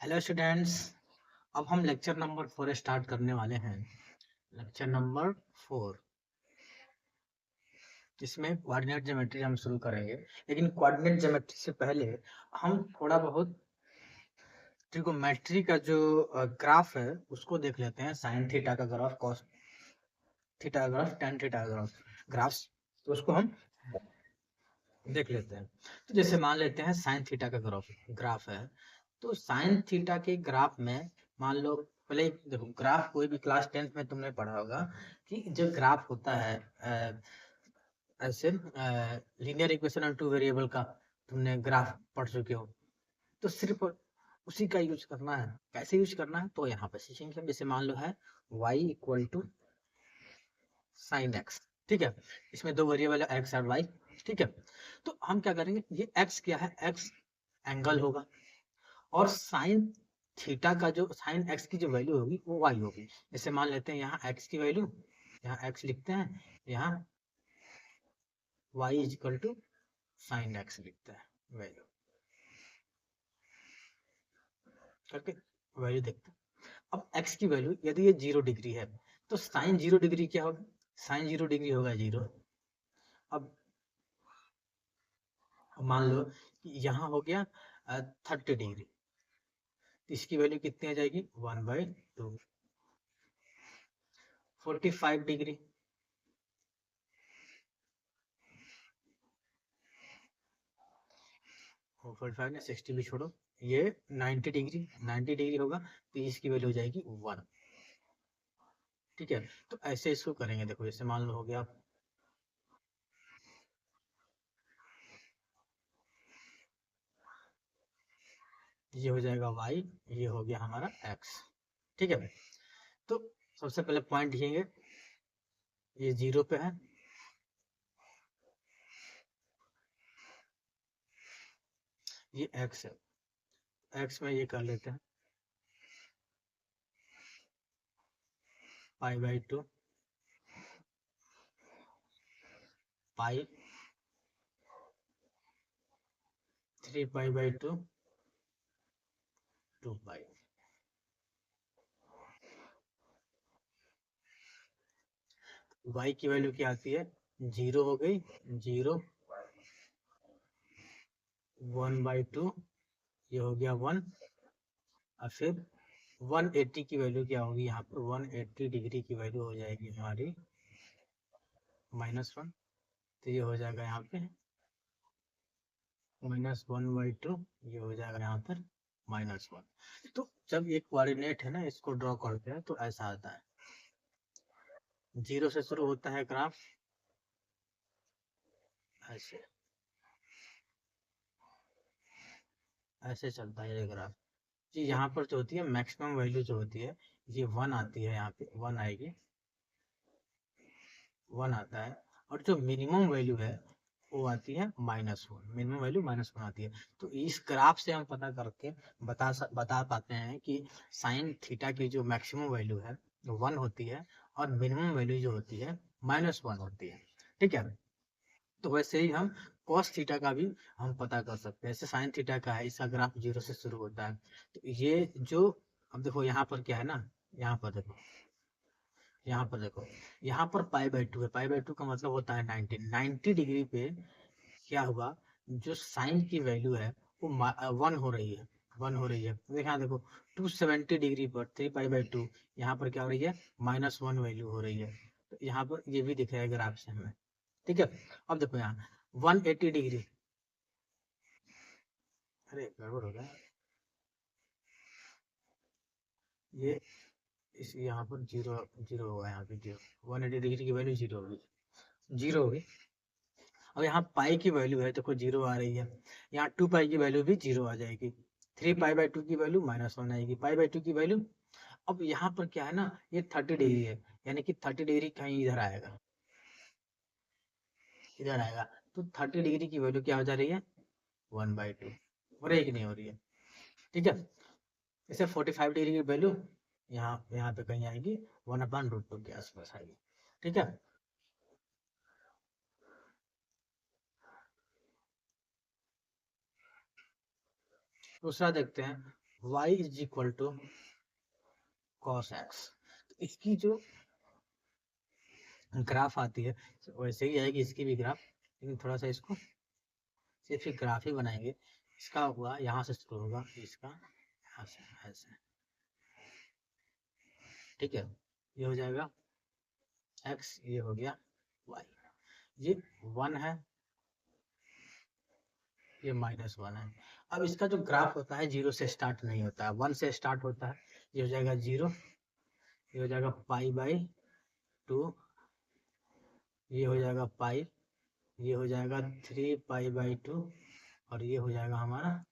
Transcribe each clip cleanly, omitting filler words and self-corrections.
Hello students. अब हम lecture number 4 start करने वाले हैं। लेक्चर नंबर 4 जिसमें कोऑर्डिनेट ज्योमेट्री हम शुरू करेंगे। लेकिन कोऑर्डिनेट ज्योमेट्री से पहले हम थोड़ा बहुत ट्रिगोनोमेट्री का जो ग्राफ है उसको देख लेते हैं। साइन थीटा का ग्राफ, कॉस थीटा का ग्राफ, टेन थीटा का ग्राफ्स, तो उसको हम देख लेते हैं। तो जैसे मान लेते हैं साइन थीटा का ग्राफ है। तो साइन थीटा के ग्राफ में मान लो, पहले देखो ग्राफ कोई भी क्लास 10th में तुमने पढ़ा होगा कि जो ग्राफ होता है ऐसे लीनियर इक्वेशन और टू वेरिएबल का तुमने ग्राफ पढ़ चुके हो। तो सिर्फ उसी का यूज करना है। कैसे यूज करना है तो यहाँ पे सीखेंगे हम। जैसे मान लो है y equal to sine x, ठीक है। इसमें दो वेरिएबल है एक्स और वाई, ठीक है। तो हम क्या करेंगे, ये एक्स क्या है, एक्स एंगल होगा, और साइन थीटा का जो साइन एक्स की जो वैल्यू होगी वो वाई होगी। जैसे मान लेते हैं यहाँ एक्स की वैल्यू, यहाँ एक्स लिखते हैं, यहाँ y is equal to sine x लिखते हैं वैल्यू करके, वैल्यू देखते हैं। अब एक्स की वैल्यू यदि ये 0 डिग्री है तो साइन 0 डिग्री क्या होगा, साइन 0 डिग्री होगा 0। अब मान लो कि यहाँ हो गया 30 डिग्री, तो इसकी वैल्यू कितनी आ जाएगी 1/2। 45 डिग्री, 45 ने 60 भी छोड़ो, ये 90 डिग्री, 90 डिग्री होगा तो इसकी वैल्यू हो जाएगी 1, ठीक है। तो ऐसे इसको करेंगे। देखो जैसे मान लो हो गया, ये हो जाएगा y, ये हो गया हमारा x, ठीक है। तो सबसे पहले पॉइंट लिखेंगे, ये 0 पे है, ये x है, x में ये कर लेते हैं π/2 पाई 3π/2 2π। y की वैल्यू क्या आती है, 0 हो गई, 0 1/2, ये हो गया 1, और फिर 180 की वैल्यू क्या होगी, यहाँ पर 180 डिग्री की वैल्यू हो जाएगी हमारी -1, तो ये हो जाएगा यहाँ पे -1/2, ये हो जाएगा यहाँ पर -1। तो जब एक कोऑर्डिनेट है ना, इसको ड्रॉ करते हैं तो ऐसा आता है, 0 से शुरू होता है ग्राफ ऐसे, ऐसे चलता है ये ग्राफ जी। यहाँ पर जो होती है मैक्सिमम वैल्यू जो होती है ये 1 आती है, यहाँ पे 1 आएगी, 1 आता है। और जो मिनिमम वैल्यू है वो आती है -1, मिनिमम वैल्यू -1 आती है। तो इस ग्राफ से हम पता करके बता पाते हैं कि साइन थीटा की जो मैक्सिमम वैल्यू है 1 होती है, और मिनिमम वैल्यू जो होती है -1 होती है, ठीक है। तो वैसे ही हम cos थीटा का भी हम पता कर सकते हैं। जैसे साइन थीटा का है, इसका ग्राफ 0 से शुरू होता है। तो ये जो, अब देखो यहाँ पर क्या है ना, यहाँ पर देखो, यहाँ पर देखो, यहाँ पर π/2 है, π/2 का मतलब होता है 90 डिग्री पे क्या हुआ, जो साइन की वैल्यू है वो 1 हो रही है, 1 हो रही है। तो यहाँ देखो 270 डिग्री पर 3π/2, यहाँ पर क्या हो रही है, -1 वैल्यू हो रही है। तो यहाँ पर ये भी दिख रहा है ग्राफ से हमें, ठीक है। अब देखो यहाँ 180 डिग्री, अरे गड़बड़ हो गया, ये इस यहाँ पर 0 0 होगा, यहाँ पे 0, 180 डिग्री की वैल्यू 0 होगी, 0 होगी। अब यहाँ पाई की वैल्यू है, देखो 0 आ रही है, यहाँ 2π की वैल्यू भी 0 आ जाएगी, 3π/2 की वैल्यू -1 आएगी, π/2 की वैल्यू। अब यहाँ पर क्या है ना, ये 30 डिग्री है, यानी कि 30 डिग्री कहीं इधर आएगा, इधर आएगा। तो 30 डिग्री की वैल्यू क्या हो जा रही है, 1/2, हो रही है कि नहीं हो रही है, ठीक है। इसे 45 डिग्री की वैल्यू यहाँ यहाँ पे कहीं आएगी, 1/√2 के आसपास आएगी, ठीक है। दूसरा देखते हैं, y is equal to cos x. इसकी जो ग्राफ आती है वैसे ही आएगी इसकी भी ग्राफ, लेकिन थोड़ा सा इसको सिर्फ एक ग्राफ ही बनाएंगे। इसका हुआ यहाँ से शुरू होगा, इसका यहाँ से ऐसे, ठीक है। ये हो जाएगा x, ये हो गया y, ये 1 है, ये -1 है। अब इसका जो ग्राफ होता है 0 से स्टार्ट नहीं होता है, 1 से स्टार्ट होता है। ये हो जाएगा 0, ये हो जाएगा π/2, ये हो जाएगा पाई, ये हो जाएगा 3π/2, और ये हो जाएगा हमारा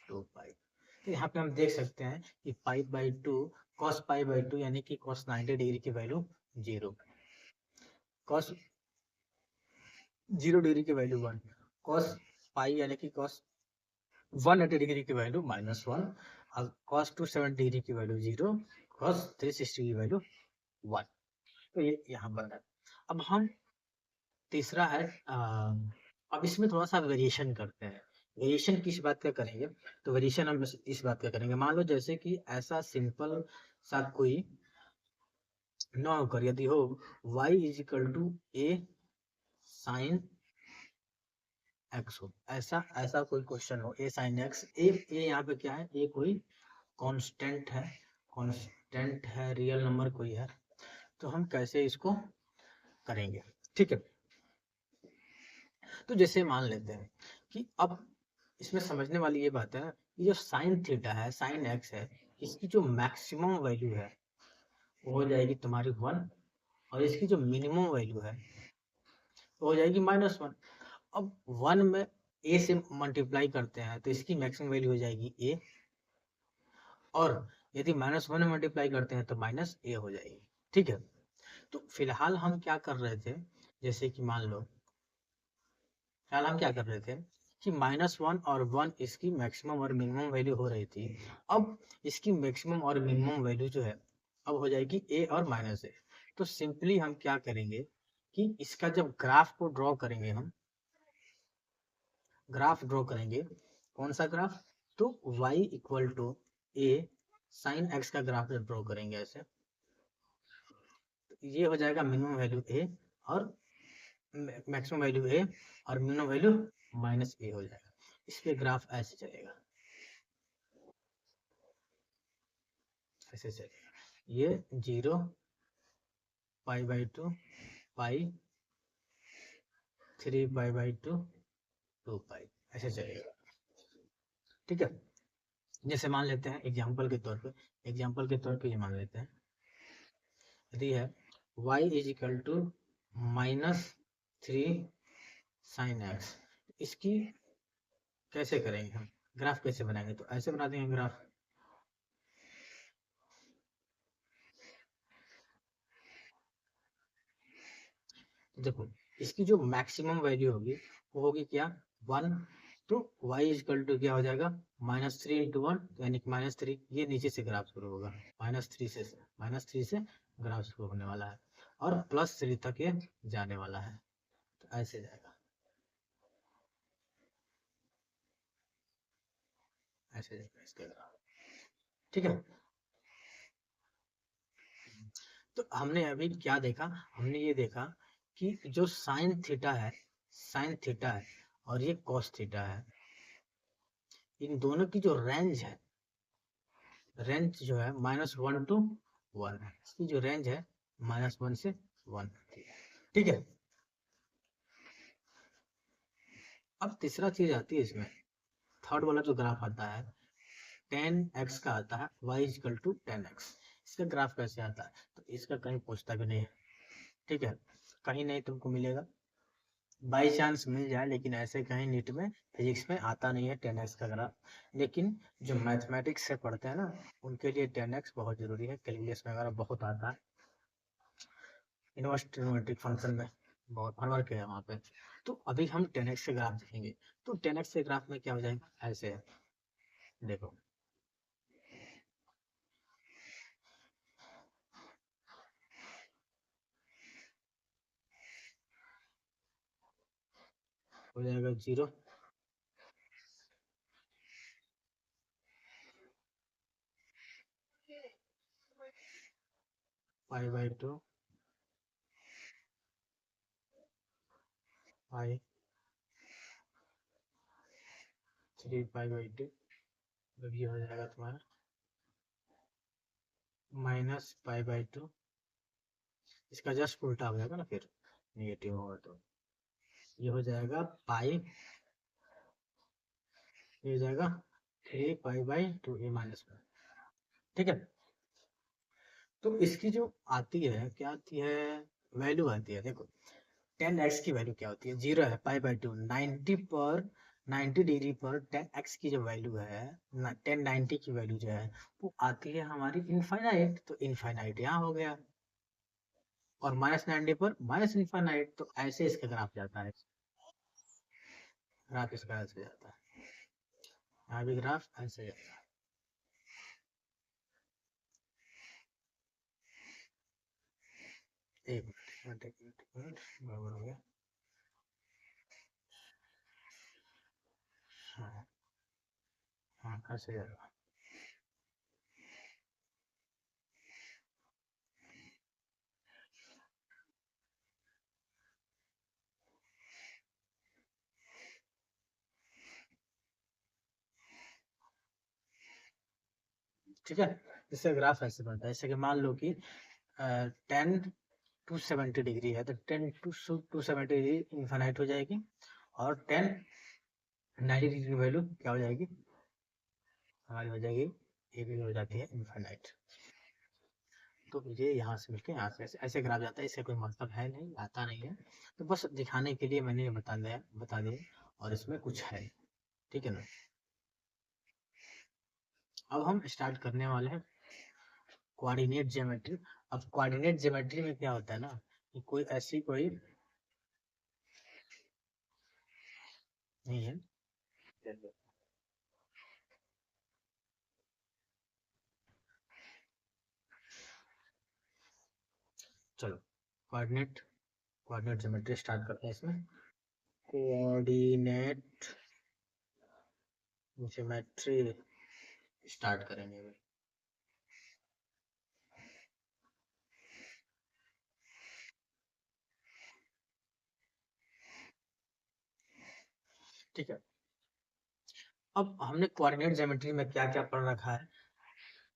2π। तो यहाँ पे हम देख सकते हैं कि π/2 cos π/2 यानी कि cos 90 डिग्री की वैल्यू 0, cos 0 डिग्री की वैल्यू 1, cos पाई यानी कि cos 180 डिग्री की वैल्यू -1, और cos 270 डिग्री की वैल्यू 0, cos 360 की वैल्यू 1। तो ये यहाँ बन रहा है। अब हम तीसरा है, अब इसमें थोड़ा सा वेरिएशन करते हैं। वेरिएशन किस बात का करेंगे, तो वेरिएशन हम इस बात का करेंगे। मान लो जैसे कि ऐसा सिंपल सा कोई न होकर यदि हो y is equal to a sine x हो, ऐसा ऐसा कोई क्वेश्चन हो, a साइन x, a यहाँ पे क्या है, a कोई कांस्टेंट है, कांस्टेंट है, रियल नंबर कोई है। तो हम कैसे इसको करेंगे, ठीक है। तो जैसे मान लेते हैं कि अब इसमें समझने वाली ये बात है ना, ये जो साइन थीटा है, साइन एक्स है, इसकी जो मैक्सिमम वैल्यू है वो हो जाएगी तुम्हारी 1, और इसकी जो मिनिमम वैल्यू है वो हो जाएगी -1। अब 1 में a से मल्टीप्लाई करते हैं तो इसकी मैक्सिमम वैल्यू हो जाएगी a, और यदि -1 में मल्टीप्लाई करते हैं तो -a हो जाएगी, ठीक है। तो फिलहाल हम क्या कर रहे थे, जैसे कि मान लो फिलहाल हम क्या कर रहे थे कि -1 और 1 इसकी मैक्सिमम और मिनिमम वैल्यू हो रही थी। अब इसकी मैक्सिमम और मिनिमम वैल्यू जो है अब हो जाएगी a और -a। तो सिंपली हम क्या करेंगे कि इसका जब ग्राफ को ड्रॉ करेंगे, हम ग्राफ ड्रॉ करेंगे, कौन सा ग्राफ, तो y equal to a sine x का ग्राफ जब ड्रॉ करेंगे ऐसे, तो ये हो जाएगा मिनिमम वैल्यू a और मैक्सिमम वैल्यू a, और मिनिमम वैल्यू -a हो जाएगा। इस पे ग्राफ ऐसे चलेगा, ऐसे चलेगा, ये 0 π/2 पाई 3π/2 2π, ऐसे चलेगा, ठीक है। जैसे मान लेते हैं एग्जांपल के तौर पे, एग्जांपल के तौर पे ये मान लेते हैं, यदि है y is equal to -3 sine x, इसकी कैसे करेंगे हम, ग्राफ कैसे बनाएंगे, तो ऐसे बना देंगे ग्राफ। देखो इसकी जो मैक्सिमम वैल्यू होगी वो होगी क्या, 1, तो y इक्वल टू क्या हो जाएगा, -3 × 1 यानी कि -3, ये नीचे से ग्राफ शुरू होगा, -3 से ग्राफ शुरू होने वाला है, और +3 तक ये जाने वाला है, तो ऐसे जाएगा, ऐसे जाएगा इसका ग्राफ, ठीक है। तो हमने अभी क्या देखा, हमने ये देखा कि जो साइन थीटा है, साइन थीटा है, और ये कॉस थीटा है, इन दोनों की जो रेंज है, रेंज जो है -1 to 1 है, इसकी जो रेंज है -1 से 1, ठीक है। अब तीसरा चीज आती है इसमें, थर्ड वाला जो ग्राफ आता है 10x का आता है, y इक्वल टू 10x, इसका ग्राफ कैसे आता है, तो इसका कहीं पूछता भी नहीं है, ठीक है, कहीं नहीं तुमको मिलेगा, बाई चांस मिल जाए, लेकिन ऐसे कहीं नीट में फिजिक्स में आता नहीं है 10x का ग्राफ। लेकिन जो मैथमेटिक्स से पढ़ते हैं ना, उनके लिए 10x बहुत जरूरी है, कैलकुलेशन वगैरह बहुत आता है, इन्वर्स ट्रिग्नोमेट्रिक फंक्शन में बहुत हर वर्क है वहाँ पे। तो अभी हम 10x के ग्राफ देखेंगे, तो 10x के ग्राफ में क्या हो जाएगा, ऐसे है, देखो हो जाएगा 0, π/2 पाई 3π/2, तो ये हो जाएगा तुम्हारा -π/2, इसका जस्ट उल्टा हो जाएगा ना, फिर नेगेटिव होगा तो ये हो जाएगा पाई, ये हो जाएगा 3π/2 a -1। ठीक है, तो इसकी जो आती है, क्या आती है, वैल्यू आती है, देखो 10x की वैल्यू क्या होती है, 0 है, π/2 90 डिग्री पर 10x की जो वैल्यू है 1090 की वैल्यू जो है वो आती है हमारी इनफाइनाइट, तो इनफाइनाइट यहाँ हो गया, और -90 पर माइनस इनफाइनाइट, तो ऐसे इसका ग्राफ जाता है, ग्राफ इसका ऐसे जाता है, यहाँ भी ग्राफ ऐसे जाता है। एक मिनट गड़बड़ हो गया, हाँ ऐसे जाएगा। ठीक है, इससे ग्राफ ऐसे बनता है, जैसे कि मान लो कि 10 to 70 डिग्री है, तो 10 to 70 डिग्री इन्फाइनाइट हो जाएगी, और 90 डिग्री की वैल्यू क्या हो जाएगी हमारी, हो जाएगी ये भी हो जाती है इन्फाइनाइट। तो ये यहाँ से मिलके यहाँ से ऐसे ऐसे ग्राफ जाता है, इससे कोई मतलब है नहीं, आता नहीं है, तो बस दिखाने के लिए मैंने बता दिया, और इसमें कुछ है, ठीक है ना। अब हम स्टार्ट करने वाले हैं कोऑर्डिनेट ज्योमेट्री। अब कोऑर्डिनेट ज्योमेट्री में क्या होता है ना, कि कोई ऐसी कोई नहीं है, चलो कोऑर्डिनेट ज्योमेट्री स्टार्ट करते हैं। इसमें कोऑर्डिनेट ज्योमेट्री स्टार्ट करेंगे अभी। ठीक है, अब हमने कोऑर्डिनेट ज्योमेट्री में क्या क्या पढ़ रखा है,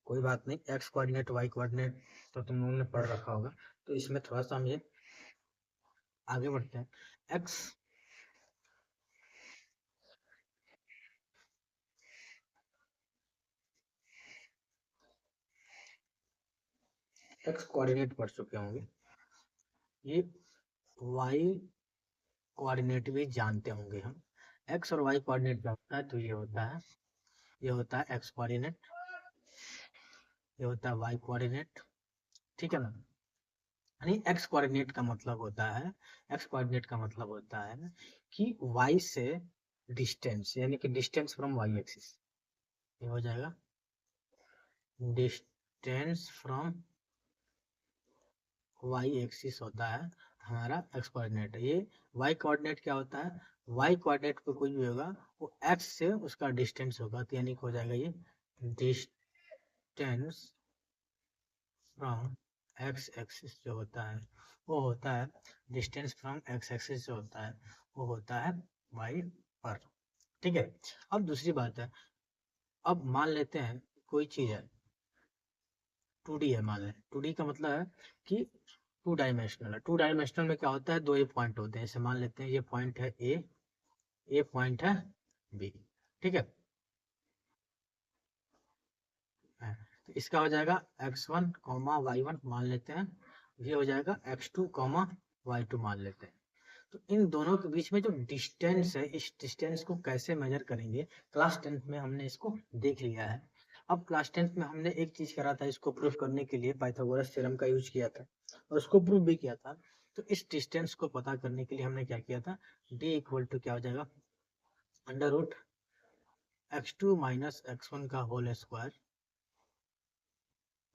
कोई बात नहीं, एक्स कोऑर्डिनेट वाई कोऑर्डिनेट तो तुम लोगों ने पढ़ रखा होगा, तो इसमें थोड़ा सा हम ये आगे बढ़ते हैं। एक्स एक्स कोऑर्डिनेट पढ़ चुके होंगे, ये वाई कोऑर्डिनेट भी जानते होंगे हम। एक्स और वाई कोऑर्डिनेट क्या होता है, तो ये होता है एक्स कोऑर्डिनेट, ये होता है वाई कोऑर्डिनेट, ठीक है ना। यानी एक्स कोऑर्डिनेट का मतलब होता है, एक्स कोऑर्डिनेट का मतलब होता है कि वाई से डिस्टेंस, यानी कि डिस्टेंस फ्रॉम वाई एक्सिस, ये हो जाएगा डिस्टेंस फ्रॉम वाई एक्सिस होता है हमारा एक्स कोऑर्डिनेट। ये वाई कोऑर्डिनेट क्या होता है, वाई कोऑर्डिनेट पे कुछ भी होगा वो एक्स से उसका डिस्टेंस होगा, तो यानी कि हो जाएगा ये डिस्टेंस फ्रॉम एक्स एक्सिस जो होता है वो होता है, डिस्टेंस फ्रॉम एक्स एक्सिस जो होता है वो होता है वाई पर। ठीक है, अब दूसरी बात है, अब मान लेते हैं कोई चीज है 2D है, मान लें 2D का मतलब है कि 2 डायमेंशनल है। 2 डायमेंशनल में क्या होता है, दो ये पॉइंट होते हैं, जैसे मान लेते हैं ये पॉइंट है ए, ये पॉइंट है बी, ठीक है। तो इसका हो जाएगा x1, y1 मान लेते हैं, ये हो जाएगा x2, y2 मान लेते हैं। तो इन दोनों के बीच में जो डिस्टेंस है, इस डिस्टेंस को कैसे मेजर करेंगे, क्लास 10th में हमने इसको देख लिया है। अब क्लास 10th में हमने एक चीज करा था, इसको प्रूफ करने के लिए पाइथागोरस थ्योरम का यूज किया था, और उसको प्रूफ भी किया था। तो इस डिस्टेंस को पता करने के लिए हमने क्या किया था, d इक्वल टू क्या हो जाएगा, under root x2 minus x1 का whole square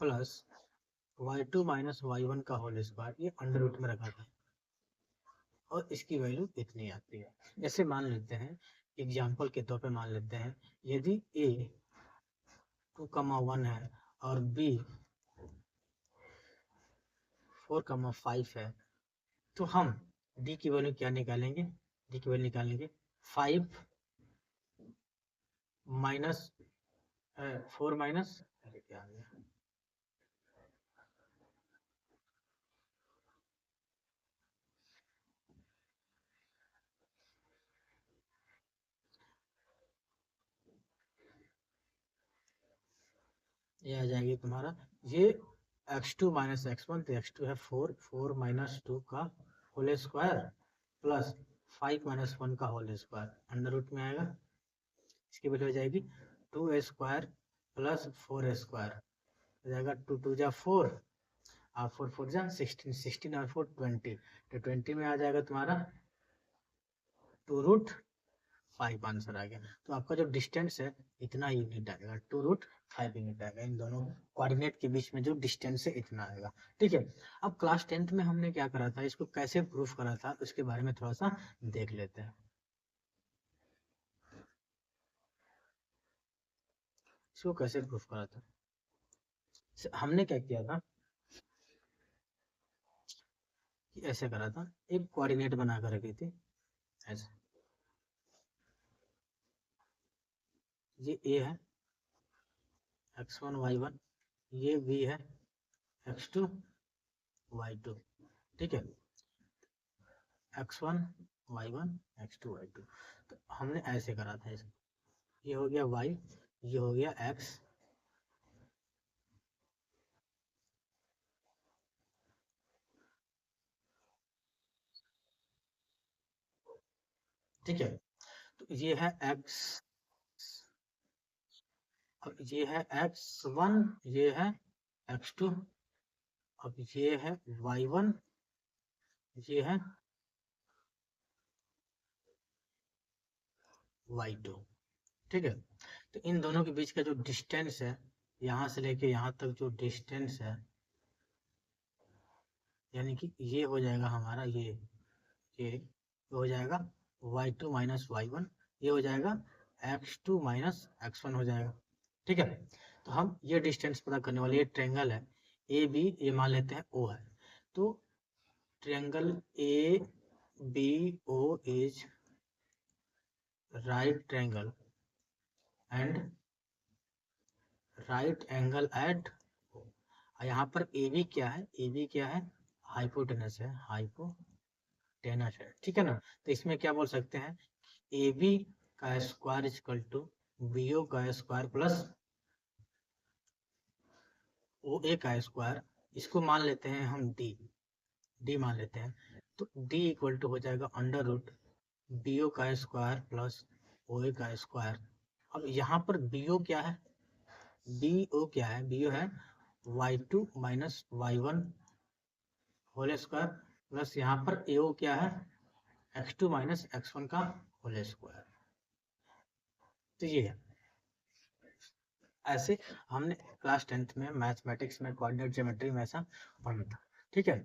plus y2 minus y1 का होल स्क्वायर, ये अंडर रूट में रखा था, और इसकी वैल्यू इतनी आती है। जैसे मान लेते हैं, एग्जाम्पल के तौर पे मान लेते हैं, यदि a 2, 1 है और b 4,5 है, तो हम डी की वैल्यू क्या निकालेंगे, डी की वैल्यू निकालेंगे 5 माइनस 4 माइनस, अरे क्या आ गया, ये आ जाएगी तुम्हारा ये x2 माइनस x1, तो x2 है 4 माइनस 2 का होल स्क्वायर प्लस 5 माइनस 1 का होल स्क्वायर अंडर रूट में आएगा, इसकी वैल्यू हो जाएगी 2 स्क्वायर प्लस 4 स्क्वायर हो जाएगा, 2 जा 4 और 4 जा 16, 16 और 4 20, तो 20 में आ जाएगा तुम्हारा 2√5 आंसर आ गया। तो आपका जो डिस्टेंस है इतना यूनिट आएगा, 2√5 यूनिट आएगा, इन दोनों कोऑर्डिनेट के बीच में जो डिस्टेंस है इतना आएगा। ठीक है, अब क्लास 10th में हमने क्या करा था, इसको कैसे प्रूफ करा था उसके बारे में थोड़ा सा देख लेते हैं। इसको कैसे प्रूफ करा था, हमने क्या किया था कि ऐसे करा था, एक कोऑर्डिनेट बना कर रखी थी ऐसे, ये ए है x1 y1, ये b है x2 y2, ठीक है, x1 y1 x2 y2, तो हमने ऐसे करा था इसको, ये हो गया y, ये हो गया x, ठीक है, तो ये है x, अब ये है x1, ये है x2, अब ये है y1, ये है y2, ठीक है, तो इन दोनों के बीच का जो डिस्टेंस है यहाँ से लेके यहाँ तक जो डिस्टेंस है, यानी कि ये हो जाएगा हमारा ये हो जाएगा y2 माइनस y1, ये हो जाएगा x2 माइनस x1 हो जाएगा, ठीक है, तो हम ये डिस्टेंस पता करने वाले, ये ट्रायंगल है ए बी, ये मान लेते हैं ओ है, तो triangle A B O is right triangle and right angle at, यहाँ पर ए बी क्या है, ए बी क्या है, हाइपोटेनस है, हाइपोटेनस है, ठीक है ना, तो इसमें क्या बोल सकते हैं, ए बी का square equal to B O का स्क्वायर प्लस ओ ए का स्क्वायर, इसको मान लेते हैं हम डी मान लेते हैं, तो डी इक्वल टू हो जाएगा अंडर रूट बी ओ का स्क्वायर प्लस ओ ए का स्क्वायर। अब यहाँ पर बी ओ क्या है, बी ओ क्या है, बी ओ है y2 minus y1 whole square plus यहाँ पर ए ओ क्या है, x2 माइनस x1 का होल स्क्वायर, तो ये है, ऐसे हमने क्लास 10th में मैथमेटिक्स में कोऑर्डिनेट ज्योमेट्री में ऐसा पढ़ा था, ठीक है,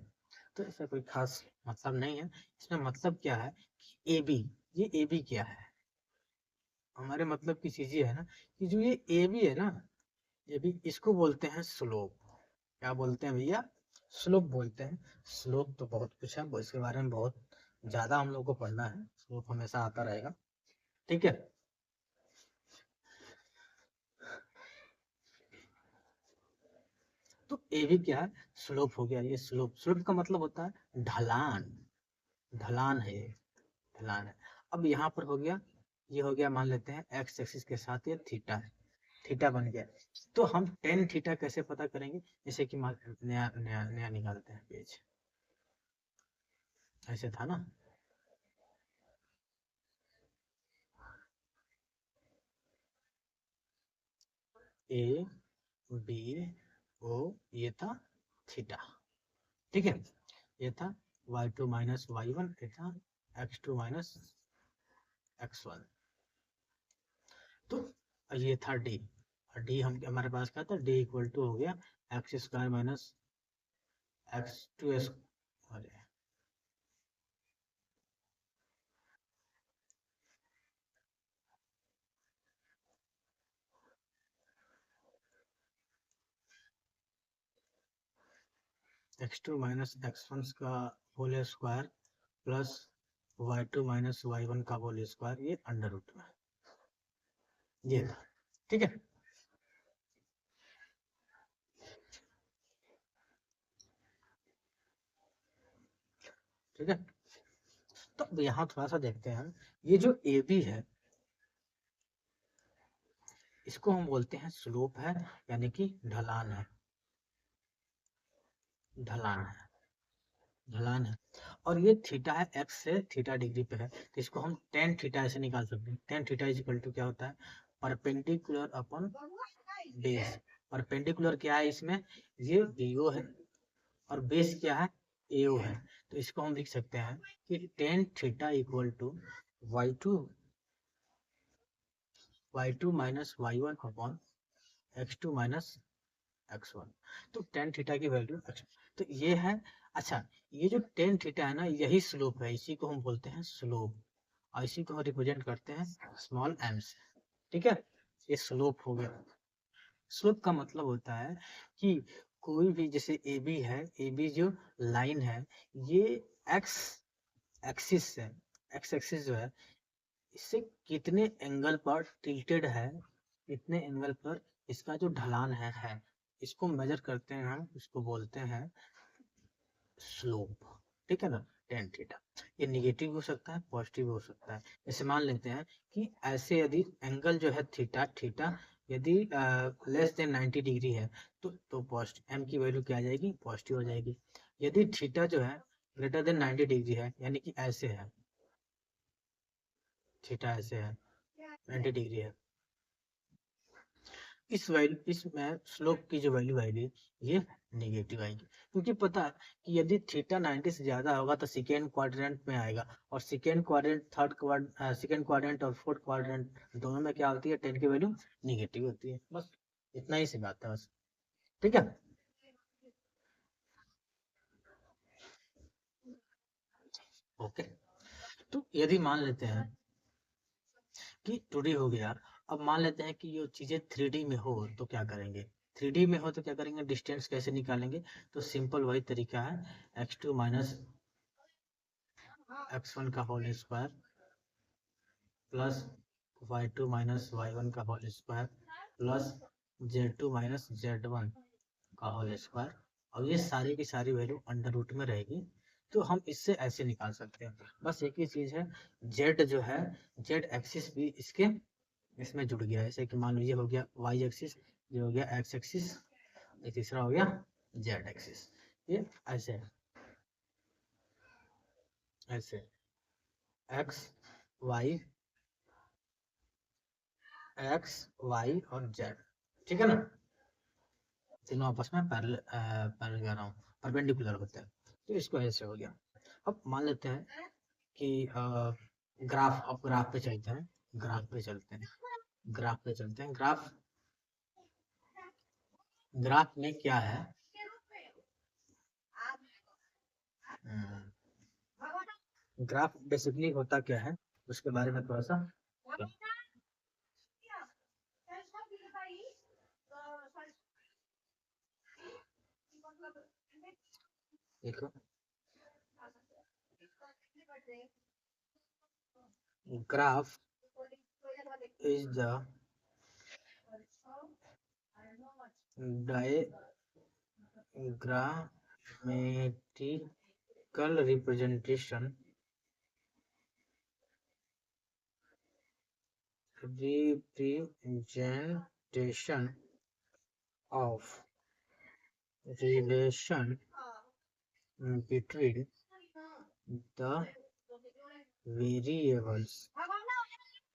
तो इसका कोई खास मतलब नहीं है, इसमें मतलब क्या है कि ए बी, ये ए बी क्या है, हमारे मतलब की चीज ये है ना कि जो ये ए बी है ना, ये भी इसको बोलते हैं स्लोप, क्या बोलते हैं भैया, स्लोप बोलते हैं, स्लोप तो बहुत कुछ है, इसके बारे में बहुत ज्यादा हम लोग को पढ़ना है, स्लोप हमेशा आता रहेगा, ठीक है, तो ए भी क्या है, स्लोप हो गया, ये स्लोप, स्लोप का मतलब होता है ढलान, ढलान है ये, ढलान है। अब यहाँ पर हो गया, ये हो गया, मान लेते हैं एक्स एक्सिस के साथ ये थीटा है, थीटा बन गया, तो हम टेन थीटा कैसे पता करेंगे, जैसे कि नया नया नया निकालते हैं पेज, ऐसे था ना, ए बी ओ, ये था थीटा, ठीक है, ये था y2 माइनस y1, ये था x2 माइनस x1, तो ये था डी, डी हम हमारे पास क्या था, डी इक्वल टू हो गया एक्स स्क्वायर माइनस x2 अरे x2 माइनस x1 का whole square plus y2 minus y1 का होल स्क्वायर, ये अंडर रूट में ये था। ठीक है, ठीक है। तो यहाँ थोड़ा सा देखते हैं, ये जो ए बी है इसको हम बोलते हैं स्लोप है, यानी कि ढलान है, ढलान है, ढलान है। और ये थीटा है, एक्स से थीटा डिग्री पे है, तो इसको हम टेन थीटा ऐसे निकाल सकते हैं। Tan theta is equal to क्या होता है, परपेंडिकुलर अपॉन बेस। परपेंडिकुलर क्या है इसमें, ये बीओ है, और बेस क्या है, एओ है। तो इसको हम लिख सकते हैं कि tan theta equal to y2 minus y1 upon x2 minus x1। तो टेन थीटा की वैल्यू x, तो ये है। अच्छा, ये जो टेन थीटा है ना, यही स्लोप है, इसी को हम बोलते हैं स्लोप, और इसी को हम रिप्रेजेंट करते हैं स्मॉल एम से। ठीक है, ये स्लोप हो गया। स्लोप का मतलब होता है कि कोई भी, जैसे ए बी है, ए बी जो लाइन है, ये एक्स एक्सिस से, एक्स एक्सिस जो है, इससे कितने एंगल पर टिल्टेड है, कितने एंगल पर इसका जो ढलान है, इसको मेजर करते हैं हम, इसको बोलते हैं स्लोप। ठीक है ना, टेन थीटा। ये निगेटिव हो सकता है, पॉजिटिव हो सकता है। जैसे मान लेते हैं कि ऐसे यदि एंगल जो है थीटा, थीटा यदि लेस देन 90 डिग्री है, तो पॉजिटिव, एम की वैल्यू क्या आ जाएगी, पॉजिटिव हो जाएगी। यदि थीटा जो है ग्रेटर देन 90 डिग्री है, यानी कि ऐसे है, थीटा ऐसे है, 90 डिग्री है, इस वैल्यू, इसमें स्लोप की जो वैल्यू आएगी ये नेगेटिव आएगी। क्योंकि पता है कि यदि थीटा 90 से ज्यादा होगा तो सेकेंड क्वाड्रेंट में आएगा, और सेकेंड क्वाड्रेंट, सेकेंड क्वाड्रेंट और फोर्थ क्वाड्रेंट दोनों में क्या होती है, टेन की वैल्यू निगेटिव होती है। बस इतना ही सी बात है बस। ठीक है, ओके। तो यदि मान लेते हैं कि 2D हो गया, अब मान लेते हैं कि ये चीजें 3D में हो तो क्या करेंगे। 3D में हो तो क्या करेंगे, डिस्टेंस कैसे निकालेंगे, तो सिंपल वही तरीका है, x2 माइनस x1 का whole square plus y2 minus y1 का whole square plus z2 minus z1 का होल स्क्वायर। और ये सारी की सारी वैल्यू अंडर रूट में रहेगी, तो हम इससे ऐसे निकाल सकते हैं। बस एक ही चीज है, z जो है, z एक्सिस भी इसके इसमें जुड़ गया है। जैसे कि मान लीजिए हो गया y एक्सिस, ये हो गया x एक्सिस, ये तीसरा हो गया z एक्सिस। ये ऐसे है, ऐसे x y, एक्स वाई और जेड। ठीक है ना, तीनों आपस में पैरेलल पैरेलल कह रहा हूँ, परपेंडिकुलर होते हैं। तो इसको ऐसे हो गया। अब मान लेते हैं कि ग्राफ, अब ग्राफ पे चलते हैं, ग्राफ पे चलते हैं, ग्राफ पे चलते हैं। ग्राफ, ग्राफ में क्या है, ग्राफ बेसिकली होता क्या है, उसके बारे में थोड़ा सा देखो। Graph is the diagram representation of relation between the variables,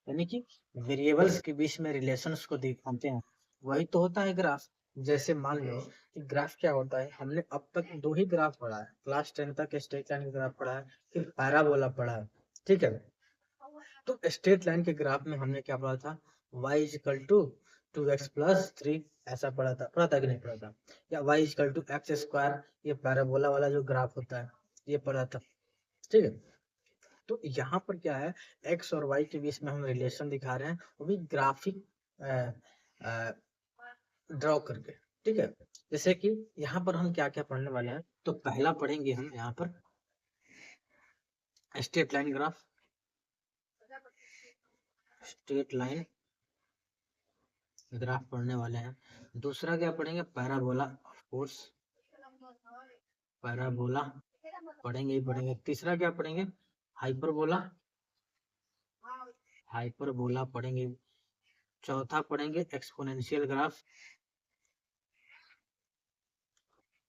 यानी कि वेरिएबल्स के बीच में रिलेशंस को दिखाते हैं, वही तो होता है ग्राफ। जैसे मान लो कि ग्राफ क्या होता है, हमने अब तक दो ही ग्राफ पढ़ा है, क्लास 10 तक स्ट्रेट लाइन का ग्राफ पढ़ा है, फिर पैराबोला पढ़ा है। ठीक है, तो स्ट्रेट लाइन के ग्राफ में हमने क्या पढ़ा था, y equal to 2x plus 3, ऐसा पढ़ा था कि नहीं पढ़ा था, या y equal to x square, ये पैराबोला वाला जो ग्राफ होता है, ये पढ़ा था। ठीक है, तो यहाँ पर क्या है, x और y के बीच में हम रिलेशन दिखा रहे हैं, वो भी ग्राफिक ड्रॉ करके। ठीक है। जैसे कि यहाँ पर हम क्या क्या पढ़ने वाले हैं, तो पहला पढ़ेंगे हम यहाँ पर straight line graph, straight line graph पढ़ने वाले हैं। दूसरा क्या पढ़ेंगे, पैराबोला, ऑफ कोर्स पैराबोला पढ़ेंगे ही पढ़ेंगे। तीसरा क्या पढ़ेंगे, हाइपरबोला, हाइपरबोला पढ़ेंगे। चौथा पढ़ेंगे एक्सपोनेंशियल ग्राफ,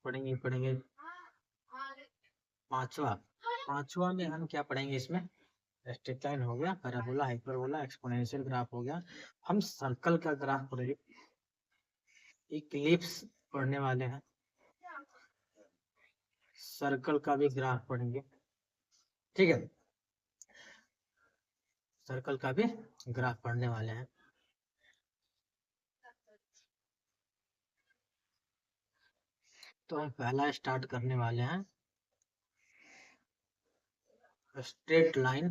पढ़ेंगे पढ़ेंगे। पांचवा में हम क्या पढ़ेंगे, इसमें स्ट्रेट लाइन हो गया, पैराबोला, हाइपरबोला, एक्सपोनेंशियल ग्राफ हो गया। हम सर्कल का ग्राफ पढ़ेंगे, इक्लिप्स पढ़ने वाले हैं, सर्कल का भी ग्राफ पढ़ेंगे। ठीक है, सर्कल का भी ग्राफ पढ़ने वाले हैं। तो हम पहला स्टार्ट करने वाले हैं स्ट्रेट लाइन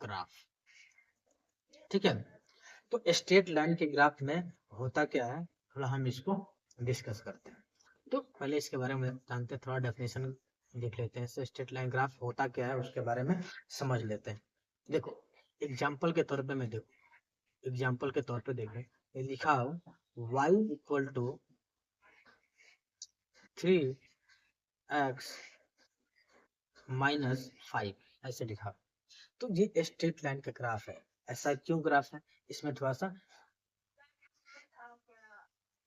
ग्राफ। ठीक है, तो स्ट्रेट लाइन के ग्राफ में होता क्या है, थोड़ा हम इसको डिस्कस करते हैं। तो पहले इसके बारे में जानते हैं, थोड़ा डेफिनेशन देख लेते हैं। स्ट्रेट लाइन ग्राफ होता क्या है उसके बारे में समझ लेते हैं। देखो एग्जाम्पल के तौर पे मैं देखो, एग्जाम्पल के तौर पे देखें, ये लिखा हो y equal to 3x minus 5, ऐसे लिखा। तो ये स्ट्रेट लाइन का ग्राफ है। ऐसा क्यों ग्राफ है, इसमें थोड़ा सा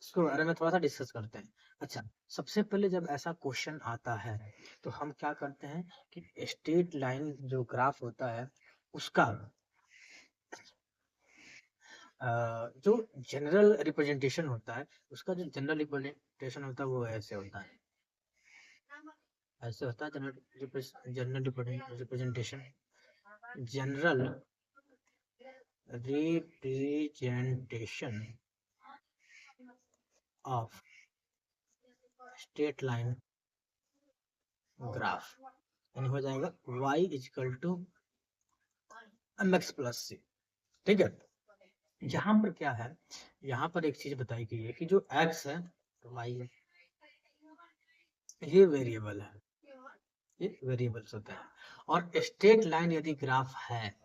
इसके बारे में थोड़ा सा डिस्कस करते हैं। अच्छा, सबसे पहले जब ऐसा क्वेश्चन आता है तो हम क्या करते हैं कि स्ट्रेट लाइन जो ग्राफ होता है उसका जो जनरल रिप्रेजेंटेशन होता है, उसका जो जनरल रिप्रेजेंटेशन होता है वो ऐसे होता है, ऐसे होता है general representation, general representation of straight line graph यानी हो जाएगा y equal to mx plus c. ठीक है, यहाँ पर क्या है, यहाँ पर एक चीज बताई गई है कि जो x है तो y है, ये वेरिएबल है, ये वेरिएबल्स होता है। और स्ट्रेट लाइन यदि ग्राफ है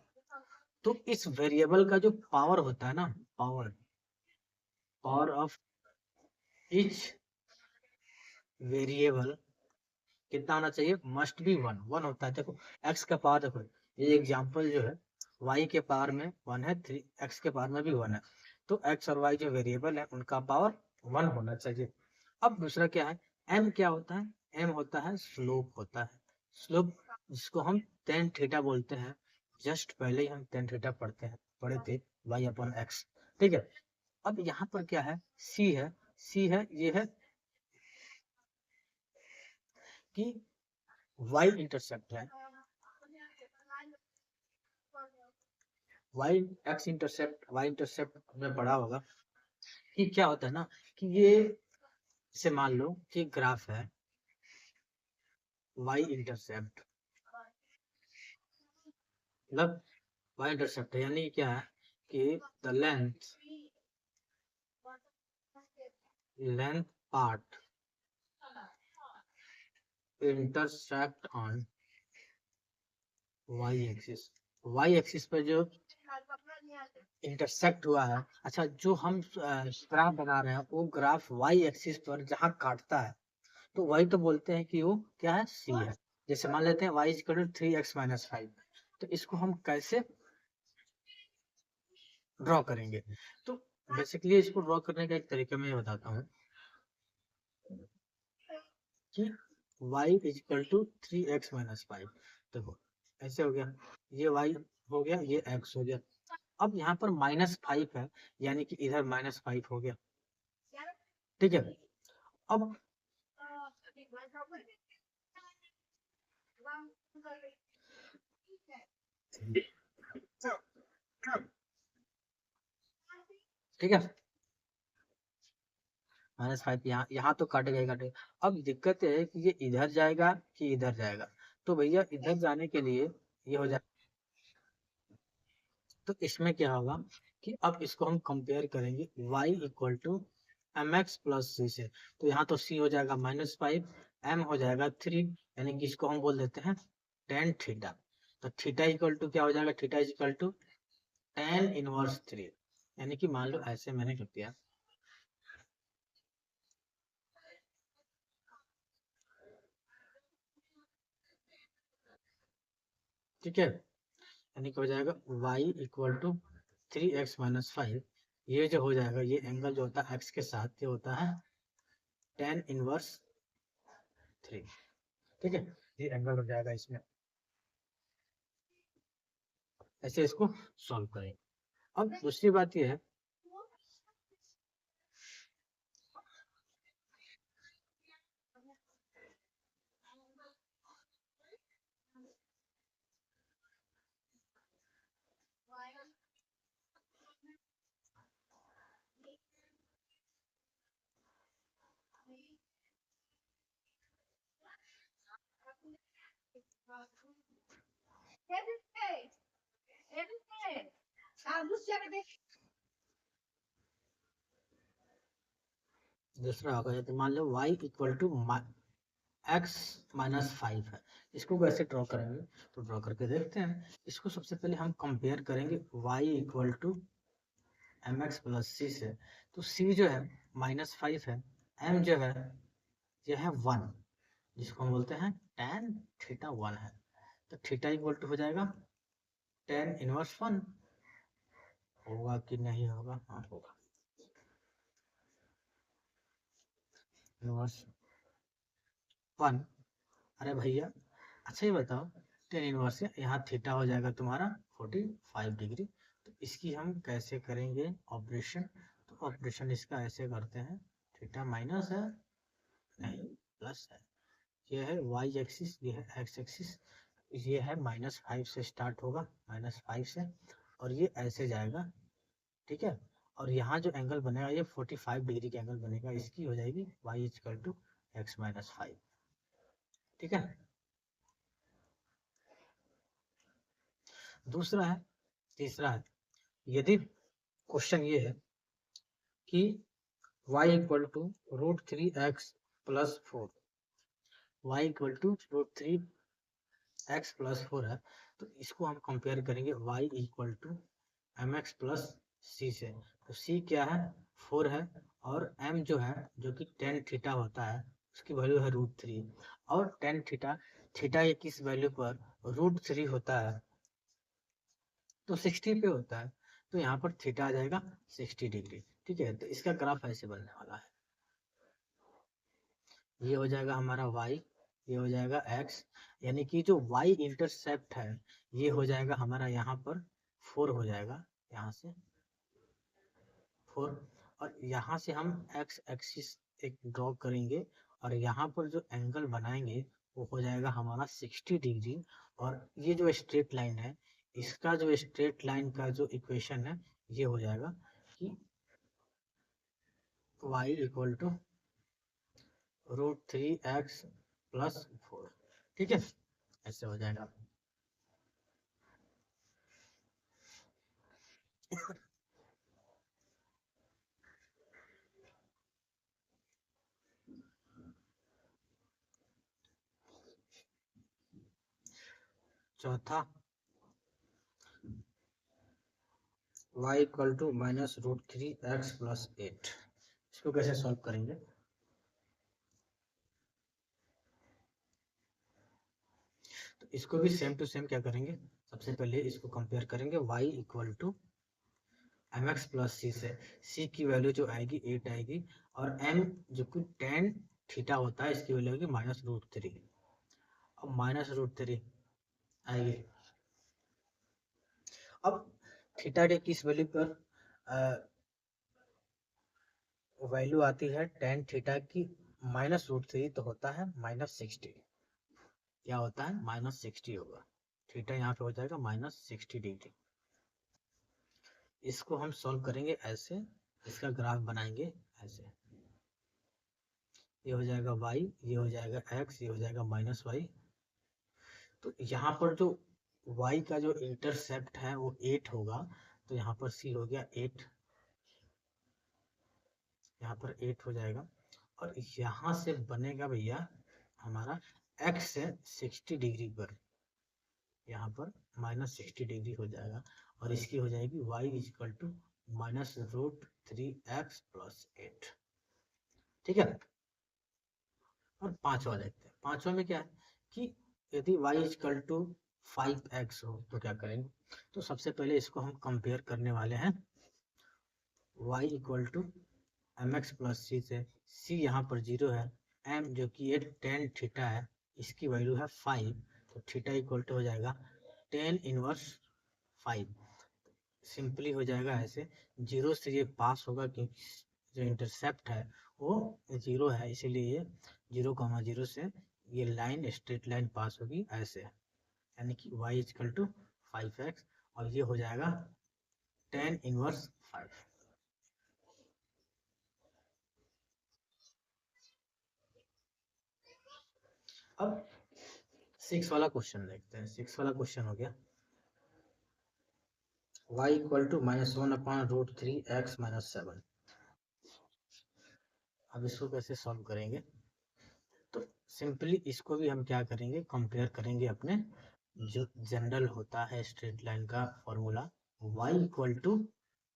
तो इस वेरिएबल का जो पावर होता है ना, पावर ऑफ ईच वेरिएबल कितना होना चाहिए, मस्ट बी 1 होता है। देखो x का पावर, देखो ये एग्जांपल जो है y के पावर में 1 है, 3x के पावर में भी 1 है, तो x और y जो वेरिएबल है उनका पावर 1 होना चाहिए। अब दूसरा क्या है, m क्या होता है, m होता है स्लोप, होता है स्लोप, जिसको हम tan थीटा बोलते हैं। जस्ट पहले ही हम tan थीटा पढ़े थे y अपॉन x। ठीक है, अब यहाँ पर क्या है, c है, ये है कि y इंटरसेप्ट है, y इंटरसेप्ट में पढ़ा होगा कि क्या होता है ना, कि ये से मान लो कि ग्राफ है y इंटरसेप्ट, मतलब y इंटरसेप्ट यानी क्या है कि the length part intersect on y axis पे जो इंटरसेक्ट हुआ है। अच्छा, जो हम ग्राफ बना रहे हैं वो ग्राफ y एक्सिस पर जहाँ काटता है तो वही तो बोलते हैं कि वो क्या है, c है। जैसे मान लेते हैं y equal to 3x minus 5, तो इसको हम कैसे ड्रॉ करेंगे, तो बेसिकली इसको ड्रॉ करने का एक तरीका मैं बताता हूँ कि y equal to 3x minus 5। देखो ऐसे हो गया, ये y हो गया, ये x हो गया। अब यहाँ पर -5 है, यानी कि इधर -5 हो गया। ठीक है, अब ठीक है, -5 यहाँ तो काटेगा ही काटेगा। अब दिक्कत है कि ये इधर जाएगा कि इधर जाएगा, तो भैया इधर जाने के लिए ये हो जाए, तो इसमें क्या होगा कि अब इसको हम कंपेयर करेंगे y equal to m x plus c से, तो यहाँ तो सी हो जाएगा -5, एम हो जाएगा 3, यानी कि इसको हम बोल देते हैं टेन थीटा। तो थीटा इक्वल टू क्या हो जाएगा, theta is equal to tan inverse 3, यानी कि मान लो ऐसे मैंने कर दिया। ठीक है, यानी कि हो जाएगा y equal to 3x minus 5, ये जो हो जाएगा, ये एंगल जो होता है x के साथ, ये होता है टेन इनवर्स 3। ठीक है, ये एंगल हो जाएगा इसमें। ऐसे इसको सॉल्व करें। अब दूसरी बात ये है, दूसरा होगा, तो मान लो y equal to x minus 5 है। इसको कैसे ड्रॉ करेंगे, तो ड्रॉ करके देखते हैं। इसको सबसे पहले हम कंपेयर करेंगे y equal to m x plus c से। तो c जो है -5 है, m जो है ये है 1, जिसको हम बोलते हैं tan थीटा 1 है। तो थीटा इक्वल टू हो जाएगा tan इनवर्स 1। होगा कि नहीं होगा, हाँ होगा, इनवर्स 1। अरे भैया, अच्छा ये बताओ, टेन इनवर्स से यहाँ थीटा हो जाएगा तुम्हारा 45 डिग्री। तो इसकी हम कैसे करेंगे ऑपरेशन, तो ऑपरेशन इसका ऐसे करते हैं, थीटा माइनस है, नहीं प्लस है, ये है वाई एक्सिस, ये है एक्स एक्सिस, ये है -5 से स्टार्ट होगा, -5 से, और ये ऐसे जाएगा। ठीक है, और यहाँ जो एंगल बनेगा ये 45 डिग्री का एंगल बनेगा, इसकी हो जाएगी y equal to x minus 5। ठीक है, दूसरा है, तीसरा है, यदि क्वेश्चन ये है कि y equal to √3x plus 4, y equal to √3x plus 4 है, तो इसको हम कंपेयर करेंगे y equal to m x plus c से। तो c क्या है, 4 है, और m जो है, जो कि टेन थीटा होता है, उसकी वैल्यू है √3, और टेन थीटा, थीटा ये किस वैल्यू पर √3 होता है, तो 60 पे होता है, तो यहाँ पर थीटा आ जाएगा 60 डिग्री। ठीक है, तो इसका ग्राफ ऐसे बनने वाला है, ये हो जाएगा हमारा y, ये हो जाएगा x, यानी कि जो y इंटरसेप्ट है, ये हो जाएगा हमारा यहाँ पर 4 हो जाएगा, यहाँ से 4, और यहाँ से हम x एक्सिस एक ड्रॉ करेंगे, और यहाँ पर जो एंगल बनाएंगे वो हो जाएगा हमारा 60 डिग्री। और ये जो स्ट्रेट लाइन है, इसका जो स्ट्रेट लाइन का जो इक्वेशन है, ये हो जाएगा कि y equal to √3x plus 4। ठीक है, ऐसे हो जाएगा। चौथा, y equal to -√3x plus 8, इसको कैसे सॉल्व करेंगे, तो इसको भी सेम टू सेम क्या करेंगे, सबसे पहले इसको कंपेयर करेंगे y equal to m x plus c से। c की वैल्यू जो आएगी 8 आएगी, और m जो कि टेन थीटा होता है, इसकी वैल्यू होगी -√3। अब -√3 आएगी, अब थीटा के किस वैल्यू पर वैल्यू आती है टेन थीटा की -√3, तो होता है -60। क्या होता है, -60 होगा, थीटा यहाँ पे हो जाएगा -60 डिग्री। इसको हम सॉल्व करेंगे ऐसे, इसका ग्राफ बनाएंगे ऐसे, ये हो जाएगा y, ये हो जाएगा x, ये हो जाएगा -y। तो यहाँ पर जो y का जो इंटरसेप्ट है वो 8 होगा, तो यहाँ पर c हो गया 8, यहाँ यहाँ पर 8 हो जाएगा, और यहाँ से बनेगा भैया हमारा x से 60 डिग्री पर, यहाँ पर -60 डिग्री हो जाएगा, और इसकी हो जाएगी y इक्वल टू -√3x + 8। ठीक है। और पांचवा देखते हैं। पांचवा में क्या है कि यदि y इक्वल टू 5x हो तो क्या करेंगे। तो सबसे पहले इसको हम कंपेयर करने वाले हैं y equal to mx + c से। c यहाँ पर 0 है, m जो कि एक tan थीटा है, इसकी वैल्यू है 5, तो थीटा इक्वल टू हो जाएगा tan इनवर्स 5। सिंपली हो जाएगा ऐसे, 0 से ये पास होगा क्योंकि जो इंटरसेप्ट है वो 0 है, इसीलिए ये 0,0 से ये लाइन स्ट्रेट लाइन पास होगी ऐसे, यानी कि y इक्वल टू 5x, और ये हो जाएगा tan इनवर्स 5। अब 6 वाला क्वेश्चन देखते हैं। 6 वाला क्वेश्चन हो गया y इक्वल टू -1/√3x - 7। अब इसको कैसे सॉल्व करेंगे, तो सिंपली इसको भी हम क्या करेंगे, कंपेयर करेंगे अपने जो जनरल होता है स्ट्रेट लाइन का formula, y equal to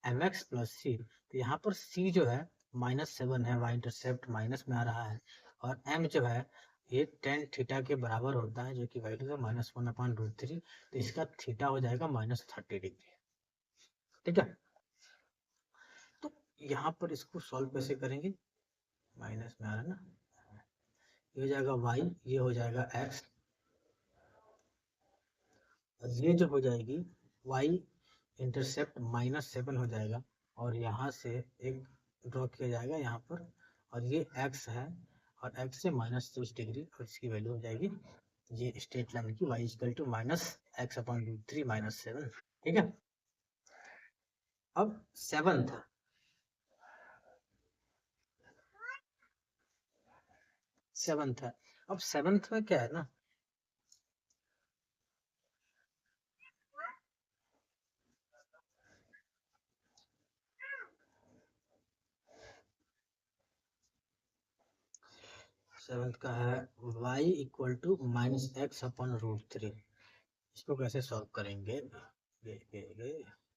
mx + c। तो यहाँ पर c जो है -7 है, y इंटरसेप्ट माइनस में आ रहा है, और m जो है ये tan थीटा के बराबर होता है, जो कि वैल्यू है -1/√3, तो इसका थीटा हो जाएगा -30 डिग्री। ठीक है। तो यहाँ पर इसको सॉल्व कैसे करेंगे, माइनस में आ रहा है ना, ये हो जाएगा y, ये हो जाएगा x, और ये जो हो जाएगी y इंटरसेप्ट -7 हो जाएगा, और यहाँ से एक ड्रॉ किया जाएगा यहाँ पर, और ये x है, और x से -30 डिग्री, और इसकी वैल्यू हो जाएगी ये स्ट्रेट लाइन की y इक्वल टू -x/√3 - 7। ठीक है। अब सेवंथ है। अब सेवंथ में क्या है ना, सेवंथ का है y इक्वल टू -x/√3। इसको कैसे सॉल्व करेंगे,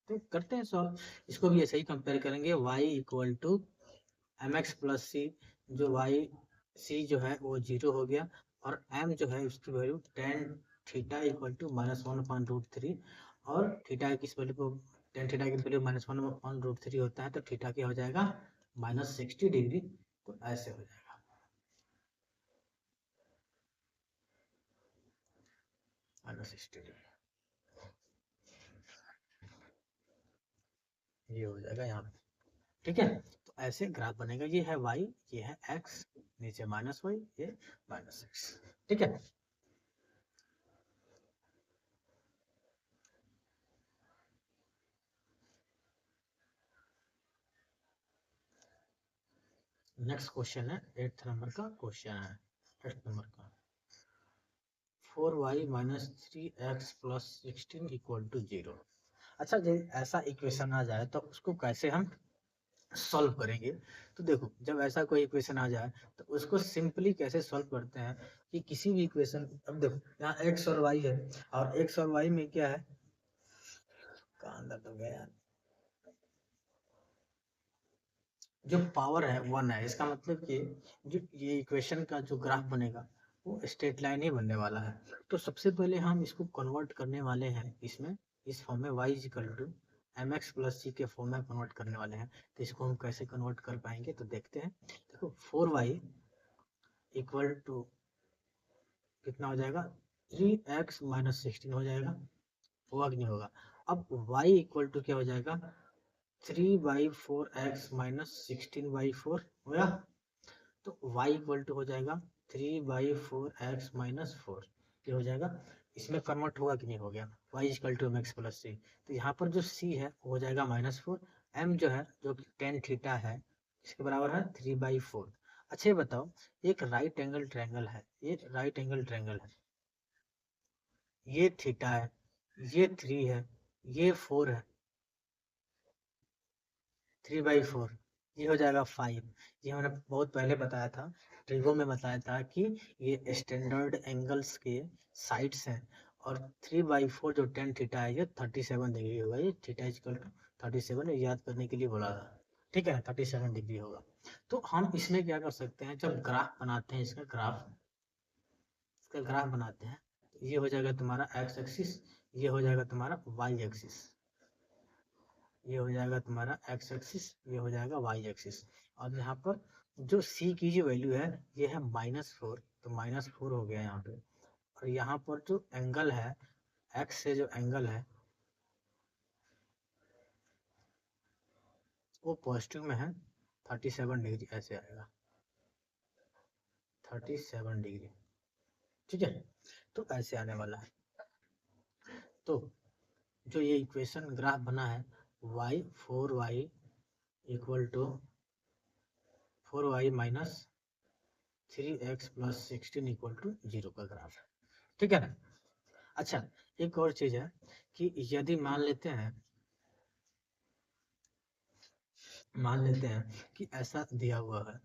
तो करते हैं सॉल्व। इसको भी ऐसे ही कंपेयर करेंगे, y equal to mx + c, जो y c जो है वो 0 हो गया, और m जो है उसकी value tan theta equal to -1/√3, और थीटा की वैल्यू को, tan थीटा की वैल्यू -1/√3 होता है, तो थीटा क्या हो जाएगा -60 डिग्री। तो ऐसे हो जाएगा -60 डिग्री, ये हो जाएगा यहाँ पे। ठीक है। तो ऐसे ग्राफ बनेगा, ये है y, ये है x, नीचे -y, ये -x। ठीक है। नेक्स्ट क्वेश्चन है 8th नंबर का क्वेश्चन है, 8th नंबर का 4y - 3x + 16 = 0। अच्छा, जब ऐसा इक्वेशन आ जाए तो उसको कैसे हम सॉल्व करेंगे। तो देखो, जब ऐसा कोई इक्वेशन आ जाए तो उसको सिंपली कैसे सॉल्व करते हैं कि किसी भी इक्वेशन, अब देखो यहाँ x और y है, और x और y में क्या है, कहाँ अंदर तो गया यार, जो पावर है 1 है, इसका मतलब कि जो ये इक्वेशन का जो ग्राफ बनेगा वो स्ट्रेट लाइन ही बनने वाला है। तो सबसे पहले हम इसको कन्वर्ट करने वाले हैं इसमें, इस फॉर्म में y equal to mx + c के फॉर्म में कन्वर्ट करने वाले हैं। तो इसको हम कैसे कन्वर्ट कर पाएंगे, तो देखते हैं। देखो 4y इक्वल टू कितना हो जाएगा, 3x - 16 हो जाएगा, होगा कि नहीं होगा। अब y इक्वल टू क्या हो जाएगा, 3/4x - 16/4 होगा। तो y इक्वल टू हो जाएगा 3/4x - 4, ये हो जाएगा। इसमें कन्वर्ट होगा कि नहीं, हो गया। y equal to mx + c, तो यहाँ पर जो c है वो हो जाएगा -4, m जो है जो कि tan थीटा है, इसके बराबर है 3/4। अच्छा ये बताओ, एक राइट एंगल ट्रायंगल है, ये राइट एंगल ट्रायंगल है, ये थीटा है, ये 3 है, ये 4 है, 3/4, ये हो जाएगा 5। ये हमने बहुत पहले बताया था, ट्रिगो में बताया था कि ये स्टैंडर्ड एंगल्स के साइड्स हैं, और 3/4 जो tan थीटा है ये 37 डिग्री होगा। ये थीटा इक्वल टू 37 याद करने के लिए बोला था, ठीक है, 37 डिग्री होगा। तो हम इसमें क्या कर सकते हैं, जब ग्राफ बनाते हैं, इसका ग्राफ बनाते हैं, तो ये हो जाएगा तुम्हारा एक्स एक्सिस, ये हो जाएगा तुम्हारा वाई एक्सिस, ये हो जाएगा तुम्हारा एक्स एक्सिस, ये हो जाएगा वाई एक्सिस। और यहाँ पर जो सी की जो वैल्यू है ये है -4, तो -4 हो गया यहाँ पे। और यहाँ पर जो एंगल है, एक्स से जो एंगल है वो पॉजिटिव में है, 37 डिग्री ऐसे आएगा, 37 डिग्री, ठीक है। तो ऐसे आने वाला है। तो जो ये इक्वेशन ग्राफ बना है, y4y equal to 4y minus 3x plus 16 equal to 0 का ग्राफ है, ठीक है ना। अच्छा, एक और चीज है कि यदि मान लेते हैं कि ऐसा दिया हुआ है,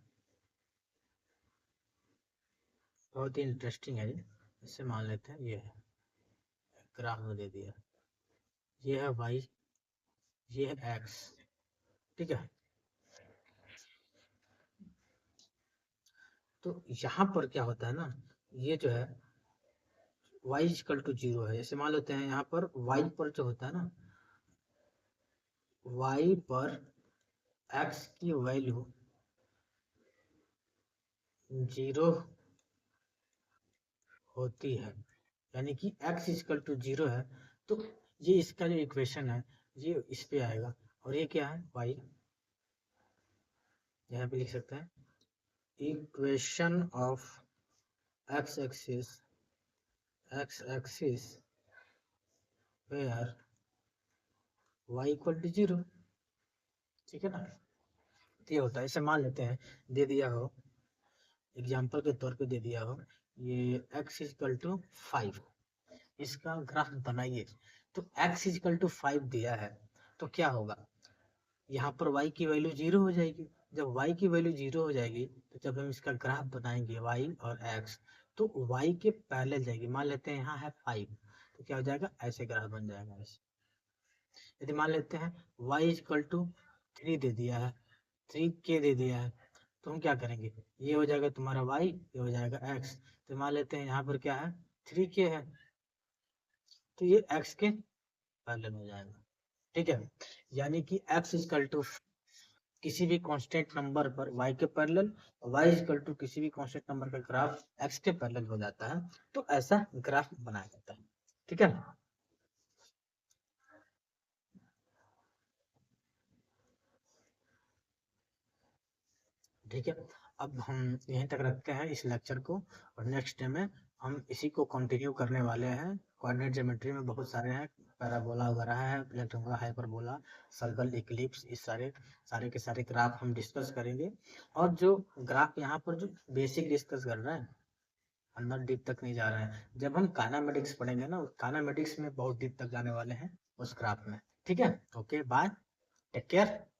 बहुत ही इंटरेस्टिंग है ये। इससे मान लेते हैं ये है ग्राफ में दे दिया, ये है y, ये है x, ठीक है। तो यहाँ पर क्या होता है ना, ये जो है y इक्वल टू 0 है, जैसे मान लेते हैं यहाँ पर y पर जो होता है ना, y पर x की वैल्यू 0 होती है, यानी कि x इक्वल टू 0 है, तो ये इसका जो इक्वेशन है ये इस पे आएगा। और ये क्या है, y, यहाँ पे लिख सकते हैं equation of x axis where y equal to 0, ठीक है ना। तो ये होता है, इसे मान लेते हैं दे दिया हो, एग्जाम्पल के तौर पे दे दिया हो, ये x इक्वल टू 5, इसका ग्राफ बनाइए। तो x इक्वल टू 5 दिया है, तो क्या होगा, यहाँ पर y की वैल्यू 0 हो जाएगी। जब y की वैल्यू 0 हो जाएगी, तो जब हम इसका ग्राफ बनाएंगे y और x, तो y के पैरेलल जाएगी। मान लेते हैं यहाँ है 5, तो क्या हो जाएगा, ऐसे ग्राफ बन जाएगा ऐसे। यदि मान लेते हैं y इक्वल टू 3 दे दिया है, 3k दे दिया है, तो हम क्या करेंगे, ये हो जाएगा तुम्हारा y, ये हो जाएगा x। तो मान लेते हैं यहाँ पर क्या है, 3k है, तो ये x के पैरेलल हो जाएगा, ठीक है। यानी कि x इक्वल टू किसी भी कांस्टेंट नंबर पर y के पैरेलल, y इक्वल टू किसी भी कांस्टेंट नंबर का ग्राफ x के पैरेलल हो जाता है। तो ऐसा ग्राफ बनाया जाता है, ठीक है। ठीक है, अब हम यहीं तक रखते हैं इस लेक्चर को, और नेक्स्ट डे में हम इसी को कंटिन्यू करने वाले हैं। कोऑर्डिनेट ज्योमेट्री में बहुत सारे हैं, पैराबोला वगैरह है, रेक्टेंगुलर हाइपरबोला, सर्कल, इक्लिप्स, इस सारे के सारे ग्राफ हम डिस्कस करेंगे। और जो ग्राफ यहाँ पर जो बेसिक डिस्कस कर रहे हैं, अंदर डीप तक नहीं जा रहे हैं, जब हम काइनेमेटिक्स पढ़ेंगे ना, काइनेमेटिक्स में बहुत डीप तक जाने वाले हैं उस ग्राफ में, ठीक है। Okay, bye, take care.